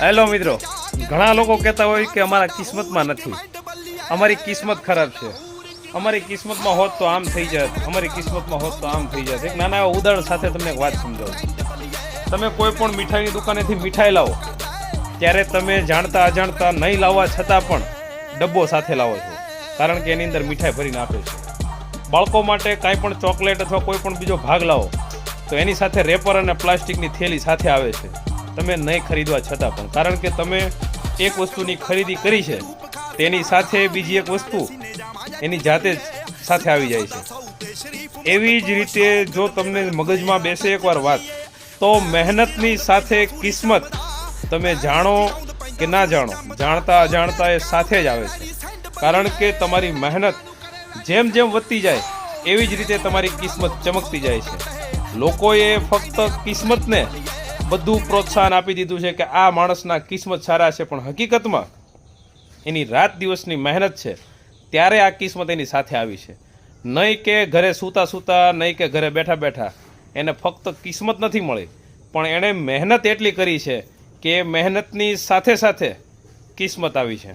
Hello મિત્રો, ઘણા લોકો કહેતા હોય કે અમારા કિસ્મતમાં નથી, અમારી કિસ્મત ખરાબ છે, અમારી કિસ્મતમાં હોત તો આમ થઈ જાત, અમારી કિસ્મતમાં હોત તો આમ થઈ જાત. એક નાના એવા ઉદાહરણ સાથે તમને એક વાત સમજાવું. તમે કોઈ પણ મીઠાઈની દુકાનેથી મીઠાઈ લાવો ત્યારે તમે જાણતા અજાણતા નહીં લાવવા છતાં પણ ડબ્બો સાથે લાવો છો, કારણ કે એની અંદર મીઠાઈ ભરીને આપે છે. બાળકો માટે કાંઈ પણ ચોકલેટ અથવા કોઈ પણ બીજો ભાગ લાવો તો એની સાથે રેપર અને પ્લાસ્ટિકની થેલી સાથે આવે છે, તમે નહીં ખરીદવા છતાં પણ, કારણ કે તમે એક વસ્તુની ખરીદી કરી છે તેની સાથે બીજી એક વસ્તુ એની જાતે જ સાથે આવી જાય છે. એવી જ રીતે જો તમને મગજમાં બેસે એકવાર વાત, તો મહેનતની સાથે કિસ્મત તમે જાણો કે ના જાણો, જાણતા અજાણતા એ સાથે જ આવે છે, કારણ કે તમારી મહેનત જેમ જેમ વધતી જાય એવી જ રીતે તમારી કિસ્મત ચમકતી જાય છે. લોકોએ ફક્ત કિસ્મતને બધું પ્રોત્સાહન આપી દીધું છે કે આ માણસના કિસ્મત સારા છે, પણ હકીકતમાં એની રાત દિવસની મહેનત છે ત્યારે આ કિસ્મત એની સાથે આવી છે. નહીં કે ઘરે સૂતા સૂતા, નહીં કે ઘરે બેઠા બેઠા એને ફક્ત કિસ્મત નથી મળી, પણ એણે મહેનત એટલી કરી છે કે મહેનતની સાથે સાથે કિસ્મત આવી છે.